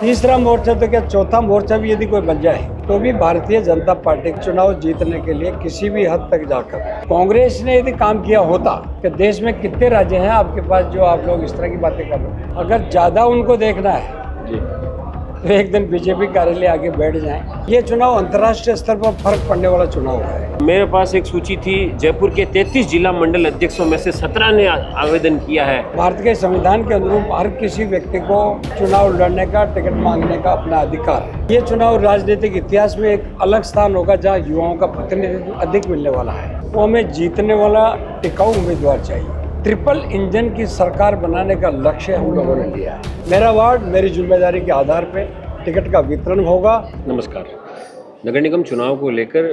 तीसरा मोर्चा तो क्या चौथा मोर्चा भी यदि कोई बन जाए तो भी भारतीय जनता पार्टी चुनाव जीतने के लिए किसी भी हद तक जाकर कांग्रेस ने यदि काम किया होता कि देश में कितने राज्य हैं आपके पास जो आप लोग इस तरह की बातें कर रहे हैं, अगर ज्यादा उनको देखना है जी तो एक दिन बीजेपी कार्यालय आगे बैठ जाएं। ये चुनाव अंतर्राष्ट्रीय स्तर पर फर्क पड़ने वाला चुनाव है। मेरे पास एक सूची थी, जयपुर के 33 जिला मंडल अध्यक्षों में से 17 ने आवेदन किया है। भारत के संविधान के अनुरूप हर किसी व्यक्ति को चुनाव लड़ने का, टिकट मांगने का अपना अधिकार है। ये चुनाव राजनीतिक इतिहास में एक अलग स्थान होगा जहाँ युवाओं का प्रतिनिधित्व अधिक मिलने वाला है। वो हमें जीतने वाला टिकाऊ उम्मीदवार चाहिए। ट्रिपल इंजन की सरकार बनाने का लक्ष्य हम लोगों ने लिया है। मेरा वार्ड मेरी जिम्मेदारी के आधार पर टिकट का वितरण होगा। नमस्कार। नगर निगम चुनाव को लेकर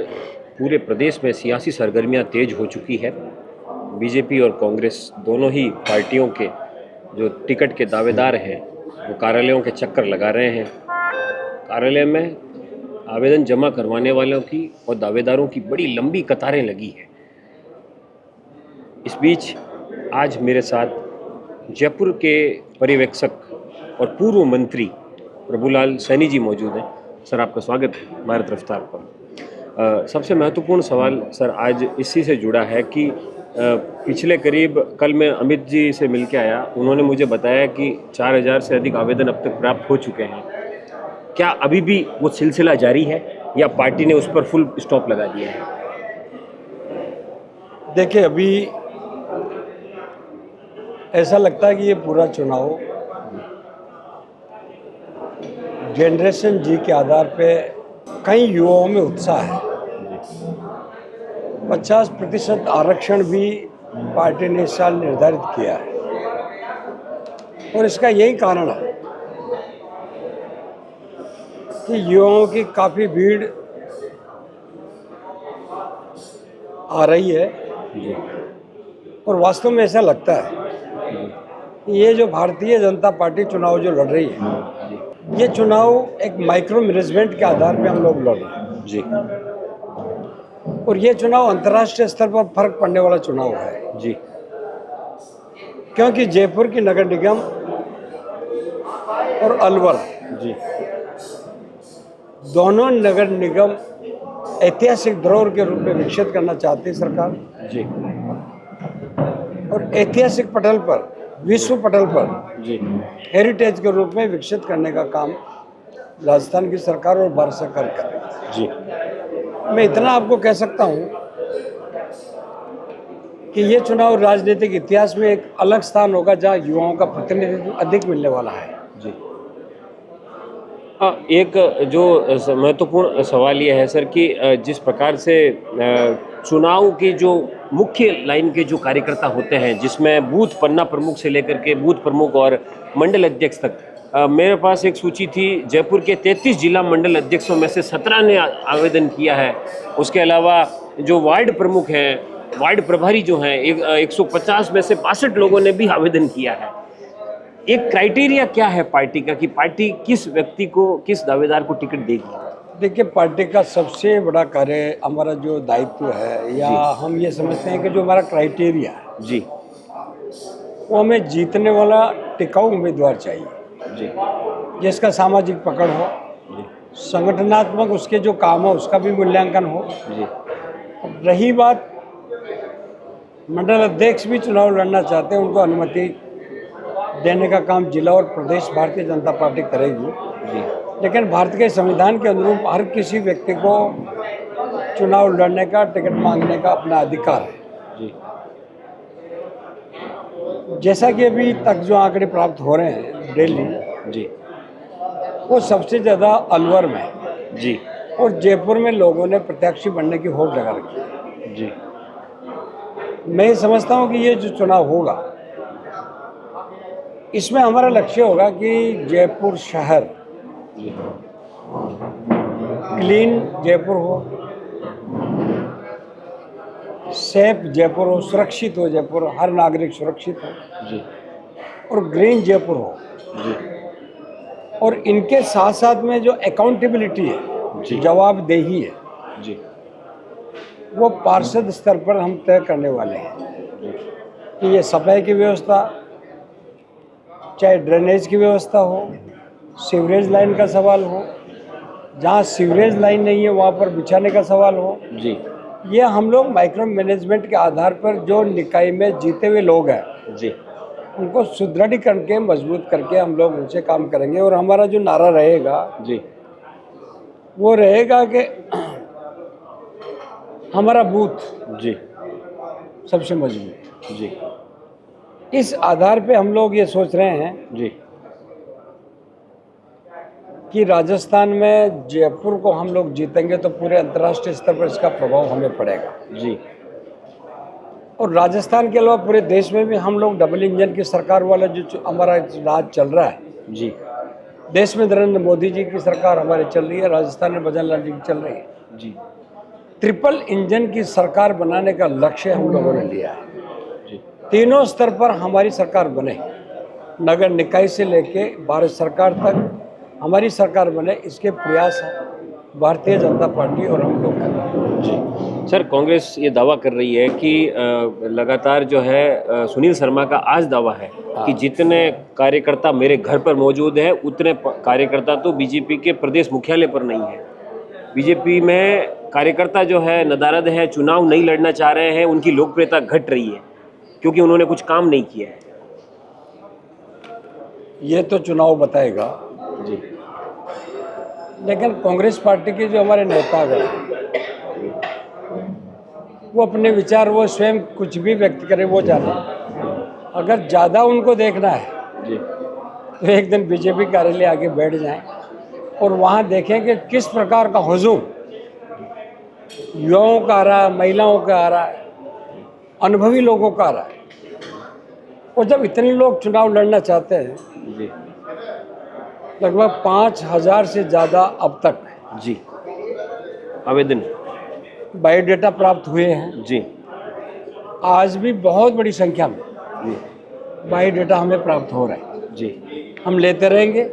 पूरे प्रदेश में सियासी सरगर्मियां तेज हो चुकी है। बीजेपी और कांग्रेस दोनों ही पार्टियों के जो टिकट के दावेदार हैं वो कार्यालयों के चक्कर लगा रहे हैं। कार्यालय में आवेदन जमा करवाने वालों की और दावेदारों की बड़ी लंबी कतारें लगी है। इस बीच आज मेरे साथ जयपुर के पर्यवेक्षक और पूर्व मंत्री प्रभुलाल सैनी जी मौजूद हैं। सर, आपका स्वागत है भारत रफ्तार पर। सबसे महत्वपूर्ण सवाल सर आज इसी से जुड़ा है कि पिछले करीब कल मैं अमित जी से मिल के आया, उन्होंने मुझे बताया कि 4000 से अधिक आवेदन अब तक प्राप्त हो चुके हैं। क्या अभी भी वो सिलसिला जारी है या पार्टी ने उस पर फुल स्टॉप लगा दिया है? देखिए, अभी ऐसा लगता है कि ये पूरा चुनाव जनरेशन जी के आधार पे कई युवाओं में उत्साह है। 50% आरक्षण भी पार्टी ने इस साल निर्धारित किया है और इसका यही कारण है कि युवाओं की काफ़ी भीड़ आ रही है और वास्तव में ऐसा लगता है कि ये जो भारतीय जनता पार्टी चुनाव जो लड़ रही है, ये चुनाव एक माइक्रो मैनेजमेंट के आधार पे हम लोग लड़ रहे हैं जी। और ये चुनाव अंतर्राष्ट्रीय स्तर पर फर्क पड़ने वाला चुनाव है जी। क्योंकि जयपुर की नगर निगम और अलवर जी। दोनों नगर निगम ऐतिहासिक धरोहर के रूप में विकसित करना चाहती है सरकार जी। और ऐतिहासिक पटल पर, विश्व पटल पर जी। हेरिटेज के रूप में विकसित करने का काम राजस्थान की सरकार और भारत सरकार कर रही है। जी। मैं इतना आपको कह सकता हूं कि ये चुनाव राजनीतिक इतिहास में एक अलग स्थान होगा जहां युवाओं का प्रतिनिधित्व अधिक मिलने वाला है। जी। एक जो महत्वपूर्ण सवाल ये है सर कि जिस प्रकार से चुनाव की जो मुख्य लाइन के जो कार्यकर्ता होते हैं, जिसमें बूथ पन्ना प्रमुख से लेकर के बूथ प्रमुख और मंडल अध्यक्ष तक, मेरे पास एक सूची थी, जयपुर के 33 जिला मंडल अध्यक्षों में से 17 ने आवेदन किया है। उसके अलावा जो वार्ड प्रमुख हैं, वार्ड प्रभारी जो हैं, 150 में से 62 लोगों ने भी आवेदन किया है। एक क्राइटेरिया क्या है पार्टी का कि पार्टी किस व्यक्ति को, किस दावेदार को टिकट देगी? देखिए, पार्टी का सबसे बड़ा कार्य, हमारा जो दायित्व है या हम ये समझते हैं कि जो हमारा क्राइटेरिया है जी, वो हमें जीतने वाला टिकाऊ उम्मीदवार चाहिए जी, जिसका सामाजिक पकड़ हो, संगठनात्मक उसके जो काम हो उसका भी मूल्यांकन हो। जी। रही बात मंडल अध्यक्ष भी चुनाव लड़ना चाहते हैं, उनको अनुमति देने का काम जिला और प्रदेश भारतीय जनता पार्टी करेगी। जी। लेकिन भारत के संविधान के अनुरूप हर किसी व्यक्ति को चुनाव लड़ने का, टिकट मांगने का अपना अधिकार है। जी। जैसा कि अभी तक जो आंकड़े प्राप्त हो रहे हैं डेली, जी। वो सबसे ज़्यादा अलवर में है। जी। और जयपुर में लोगों ने प्रत्याशी बनने की होड़ लगा रखी है। जी। मैं समझता हूँ कि ये जो चुनाव होगा इसमें हमारा लक्ष्य होगा कि जयपुर शहर क्लीन जयपुर हो, सेफ जयपुर हो, सुरक्षित हो जयपुर, हर नागरिक सुरक्षित हो। जी। और ग्रीन जयपुर हो। जी। और इनके साथ साथ में जो अकाउंटेबिलिटी है, जी। जवाबदेही है, जी। वो पार्षद स्तर पर हम तय करने वाले हैं कि ये सफाई की व्यवस्था, चाहे ड्रेनेज की व्यवस्था हो, सीवरेज लाइन का सवाल हो, जहाँ सीवरेज लाइन नहीं है वहाँ पर बिछाने का सवाल हो, जी ये हम लोग माइक्रो मैनेजमेंट के आधार पर जो निकाय में जीते हुए लोग हैं जी उनको सुदृढ़ करके मजबूत करके हम लोग उनसे काम करेंगे। और हमारा जो नारा रहेगा जी वो रहेगा कि हमारा बूथ जी सबसे मजबूत। जी इस आधार पे हम लोग ये सोच रहे हैं जी कि राजस्थान में जयपुर को हम लोग जीतेंगे तो पूरे अंतर्राष्ट्रीय स्तर पर इसका प्रभाव हमें पड़ेगा। जी और राजस्थान के अलावा पूरे देश में भी हम लोग डबल इंजन की सरकार वाला जो हमारा राज चल रहा है, जी देश में नरेंद्र मोदी जी की सरकार हमारी चल रही है, राजस्थान में भजन लाल जी की चल रही है। जी ट्रिपल इंजन की सरकार बनाने का लक्ष्य हम लोगों ने लिया है। जी तीनों स्तर पर हमारी सरकार बने, नगर निकाय से लेके भारत सरकार तक हमारी सरकार बने, इसके प्रयास भारतीय जनता पार्टी और हम लोग कर रहे हैं। जी सर, कांग्रेस ये दावा कर रही है कि लगातार जो है सुनील शर्मा का आज दावा है कि जितने कार्यकर्ता मेरे घर पर मौजूद है उतने कार्यकर्ता तो बीजेपी के प्रदेश मुख्यालय पर नहीं है। बीजेपी में कार्यकर्ता जो है नदारद है, चुनाव नहीं लड़ना चाह रहे हैं, उनकी लोकप्रियता घट रही है क्योंकि उन्होंने कुछ काम नहीं किया है। ये तो चुनाव बताएगा जी लेकिन कांग्रेस पार्टी के जो हमारे नेतागण वो अपने विचार वो स्वयं कुछ भी व्यक्त करें, वो जाने। अगर ज़्यादा उनको देखना है जी तो एक दिन बीजेपी कार्यालय आके बैठ जाएं और वहाँ देखें कि किस प्रकार का हुजूम युवाओं का आ रहा है, महिलाओं का आ रहा है, अनुभवी लोगों का आ रहा है। और जब इतने लोग चुनाव लड़ना चाहते हैं, जी लगभग 5,000 से ज़्यादा अब तक जी आवेदन बायोडेटा प्राप्त हुए हैं। जी आज भी बहुत बड़ी संख्या में जी बायोडेटा हमें प्राप्त हो रहा है। जी हम लेते रहेंगे,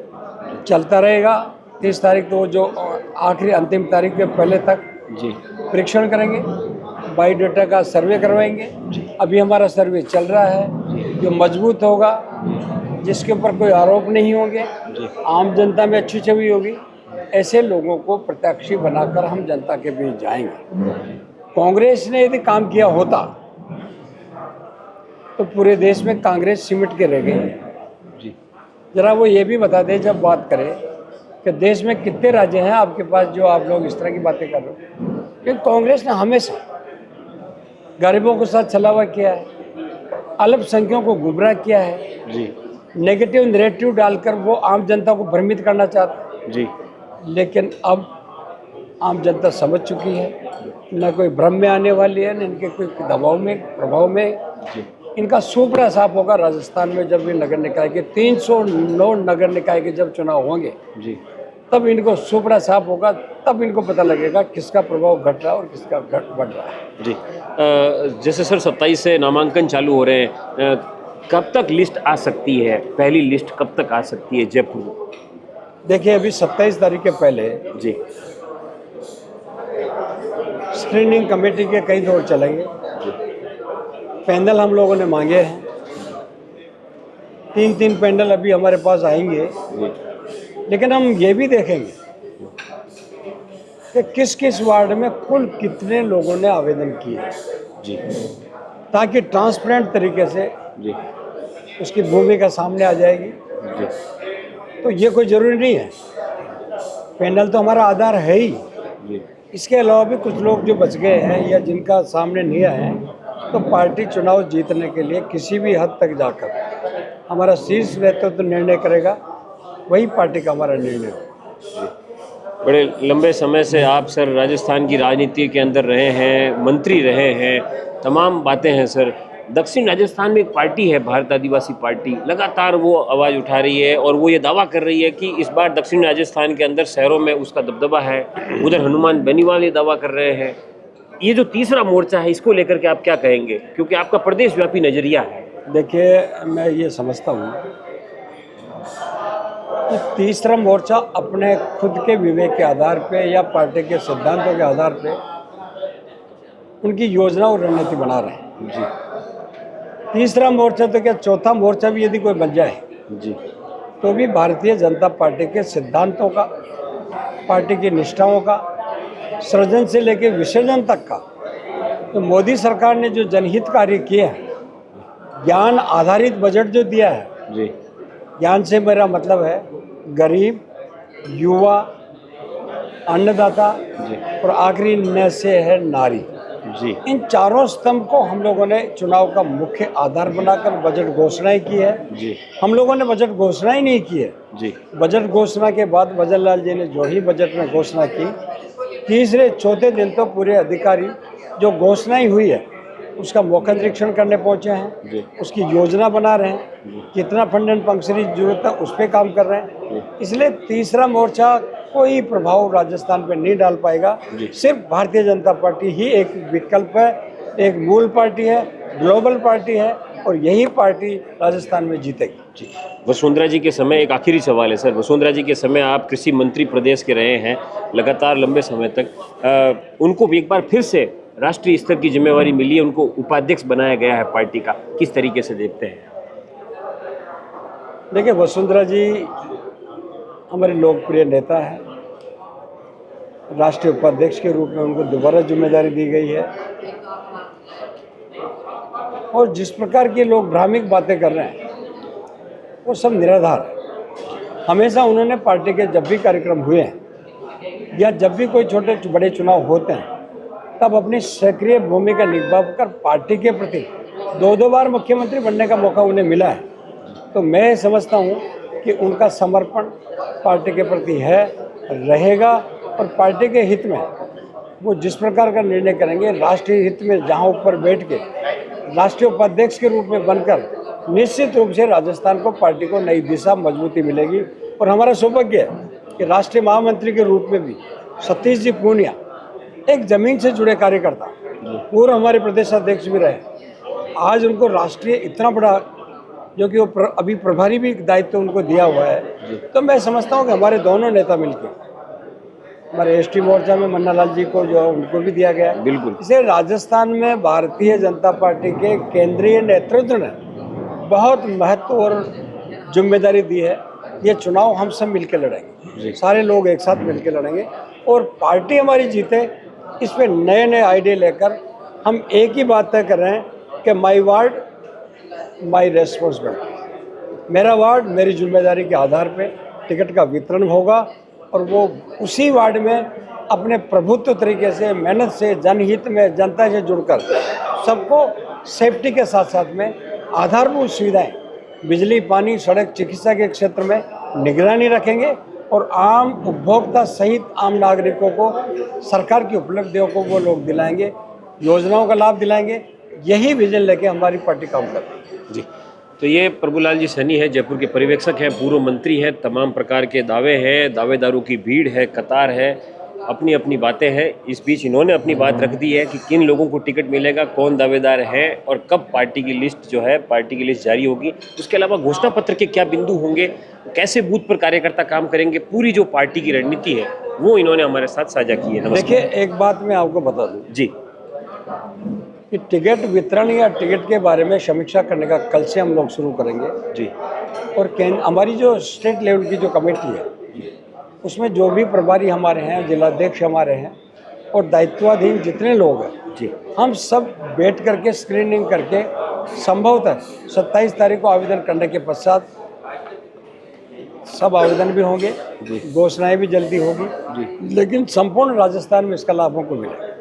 चलता रहेगा। 30 तारीख तो जो आखिरी अंतिम तारीख के पहले तक जी परीक्षण करेंगे, बायोडेटा का सर्वे करवाएंगे। अभी हमारा सर्वे चल रहा है, जो मजबूत होगा, जिसके ऊपर कोई आरोप नहीं होंगे, आम जनता में अच्छी छवि होगी, ऐसे लोगों को प्रत्याशी बनाकर हम जनता के बीच जाएंगे। कांग्रेस ने यदि काम किया होता तो पूरे देश में कांग्रेस सिमट के रह गई। जी जरा वो ये भी बता दें जब बात करें कि देश में कितने राज्य हैं आपके पास जो आप लोग इस तरह की बातें कर रहे हो। क्योंकि कांग्रेस ने हमेशा गरीबों के साथ छलावा किया है, अल्पसंख्यकों को गुमराह किया है, जी नेगेटिव नैरेटिव डालकर वो आम जनता को भ्रमित करना चाहते हैं। जी लेकिन अब आम जनता समझ चुकी है, न कोई भ्रम में आने वाली है, न इनके कोई दबाव में प्रभाव में। जी इनका सुपड़ा साफ होगा। राजस्थान में जब भी नगर निकाय के 309 नगर निकाय के जब चुनाव होंगे जी तब इनको सुपड़ा साफ होगा, तब इनको पता लगेगा किसका प्रभाव घट रहा है और किसका बढ़ रहा है। जी जैसे सर 27 से नामांकन चालू हो रहे हैं, कब तक लिस्ट आ सकती है? पहली लिस्ट कब तक आ सकती है जयपुर में? देखिए, अभी 27 तारीख के पहले जी स्क्रीनिंग कमेटी के कई दौर चलेंगे। पैनल हम लोगों ने मांगे हैं, 3 पैनल अभी हमारे पास आएंगे। जी लेकिन हम ये भी देखेंगे कि किस किस वार्ड में कुल कितने लोगों ने आवेदन किए, जी ताकि ट्रांसपेरेंट तरीके से जी उसकी भूमिका सामने आ जाएगी। जी तो ये कोई ज़रूरी नहीं है, पैनल तो हमारा आधार है ही। जी इसके अलावा भी कुछ लोग जो बच गए हैं या जिनका सामने नहीं आया है, तो पार्टी चुनाव जीतने के लिए किसी भी हद तक जाकर हमारा शीर्ष नेतृत्व निर्णय करेगा, वही पार्टी का हमारा निर्णय होगा। बड़े लंबे समय से आप सर राजस्थान की राजनीति के अंदर रहे हैं, मंत्री रहे हैं, तमाम बातें हैं सर। दक्षिण राजस्थान में एक पार्टी है भारत आदिवासी पार्टी, लगातार वो आवाज़ उठा रही है और वो ये दावा कर रही है कि इस बार दक्षिण राजस्थान के अंदर शहरों में उसका दबदबा है। उधर हनुमान बेनीवाल ये दावा कर रहे हैं। ये जो तीसरा मोर्चा है, इसको लेकर के आप क्या कहेंगे, क्योंकि आपका प्रदेश व्यापी नज़रिया है? देखिए, मैं ये समझता हूँ कि तीसरा मोर्चा अपने खुद के विवेक के आधार पे या पार्टी के सिद्धांतों के आधार पे उनकी योजना और रणनीति बना रहे हैं। जी तीसरा मोर्चा तो क्या, चौथा मोर्चा भी यदि कोई बन जाए जी तो तो भी भारतीय जनता पार्टी के सिद्धांतों का, पार्टी की निष्ठाओं का, सृजन से लेकर विसर्जन तक का, तो मोदी सरकार ने जो जनहित कार्य किए हैं, ज्ञान आधारित बजट जो दिया है जी ज्ञान से मेरा मतलब है गरीब, युवा, अन्नदाता जी और आखिरी न से है नारी। जी इन चारों स्तंभ को हम लोगों ने चुनाव का मुख्य आधार बनाकर बजट घोषणाएं की है। जी हम लोगों ने बजट घोषणा ही नहीं की है। जी बजट घोषणा के बाद वजनलाल जी ने जो ही बजट में घोषणा की, तीसरे चौथे दिन तो पूरे अधिकारी जो घोषणा ही हुई है उसका मौका निरीक्षण करने पहुंचे हैं, जी उसकी योजना बना रहे हैं, कितना फंड एंड फंक्शनरी जरूरत है उस पर काम कर रहे हैं। इसलिए तीसरा मोर्चा कोई प्रभाव राजस्थान पे नहीं डाल पाएगा। सिर्फ भारतीय जनता पार्टी ही एक विकल्प है, एक मूल पार्टी है, ग्लोबल पार्टी है और यही पार्टी राजस्थान में जीतेगी। जी वसुंधरा जी के समय एक आखिरी सवाल है सर। वसुंधरा जी के समय आप कृषि मंत्री प्रदेश के रहे हैं लगातार लंबे समय तक। उनको भी एक बार फिर से राष्ट्रीय स्तर की जिम्मेवारी मिली है, उनको उपाध्यक्ष बनाया गया है पार्टी का, किस तरीके से देखते हैं? देखिए, वसुंधरा जी हमारे लोकप्रिय नेता है। राष्ट्रीय उपाध्यक्ष के रूप में उनको दोबारा जिम्मेदारी दी गई है और जिस प्रकार के लोग भ्रामक बातें कर रहे हैं वो सब निराधार है। हमेशा उन्होंने पार्टी के जब भी कार्यक्रम हुए हैं या जब भी कोई छोटे बड़े चुनाव होते हैं तब अपनी सक्रिय भूमिका निभाकर पार्टी के प्रति दो बार मुख्यमंत्री बनने का मौका उन्हें मिला है। तो मैं समझता हूँ कि उनका समर्पण पार्टी के प्रति है, रहेगा और पार्टी के हित में वो जिस प्रकार का निर्णय करेंगे, राष्ट्रीय हित में जहाँ ऊपर बैठ के राष्ट्रीय उपाध्यक्ष के रूप में बनकर निश्चित रूप से राजस्थान को, पार्टी को नई दिशा, मजबूती मिलेगी। और हमारा सौभाग्य है कि राष्ट्रीय महामंत्री के रूप में भी सतीश जी पूनिया एक जमीन से जुड़े कार्यकर्ता, पूर्व हमारे प्रदेश अध्यक्ष भी रहे, आज उनको राष्ट्रीय इतना बड़ा जो कि वो अभी प्रभारी भी दायित्व उनको दिया हुआ है। तो मैं समझता हूँ कि हमारे दोनों नेता मिलकर, हमारे एसटी मोर्चा में मन्ना लाल जी को जो उनको भी दिया गया, बिल्कुल। इसे राजस्थान में भारतीय जनता पार्टी के केंद्रीय नेतृत्व ने बहुत महत्व और जिम्मेदारी दी है। ये चुनाव हम सब मिलकर लड़ेंगे, सारे लोग एक साथ मिलकर लड़ेंगे और पार्टी हमारी जीते, इस पे नए नए आइडिया लेकर हम एक ही बात तय कर रहे हैं कि माई वार्ड माई रेस्पॉन्सिबिलिटी, मेरा वार्ड मेरी जिम्मेदारी के आधार पे टिकट का वितरण होगा और वो उसी वार्ड में अपने प्रभुत्व तरीके से, मेहनत से, जनहित में, जनता से जुड़कर सबको सेफ्टी के साथ साथ में आधारभूत सुविधाएं, बिजली, पानी, सड़क, चिकित्सा के क्षेत्र में निगरानी रखेंगे और आम उपभोक्ता सहित आम नागरिकों को सरकार की उपलब्धियों को वो लोग दिलाएंगे, योजनाओं का लाभ दिलाएंगे। यही विजन लेके हमारी पार्टी काम कर रही है। जी, तो ये प्रभुलाल जी सैनी है, जयपुर के पर्यवेक्षक हैं, पूर्व मंत्री हैं, तमाम प्रकार के दावे हैं, दावेदारों की भीड़ है, कतार है, अपनी अपनी बातें हैं। इस बीच इन्होंने अपनी बात रख दी है कि किन लोगों को टिकट मिलेगा, कौन दावेदार है और कब पार्टी की लिस्ट जो है, पार्टी की लिस्ट जारी होगी। उसके अलावा घोषणा पत्र के क्या बिंदु होंगे, कैसे बूथ पर कार्यकर्ता काम करेंगे, पूरी जो पार्टी की रणनीति है वो इन्होंने हमारे साथ साझा की है। देखिए, एक बात मैं आपको बता दूं जी कि टिकट वितरण या टिकट के बारे में समीक्षा करने का कल से हम लोग शुरू करेंगे जी। और हमारी जो स्टेट लेवल की जो कमेटी है उसमें जो भी प्रभारी हमारे हैं, जिलाध्यक्ष हमारे हैं और दायित्वाधीन जितने लोग हैं जी, हम सब बैठ करके स्क्रीनिंग करके संभवतः 27 तारीख को आवेदन करने के पश्चात सब आवेदन भी होंगे, घोषणाएं भी जल्दी होगी, लेकिन संपूर्ण राजस्थान में इसका लाभ हमको मिलेगा।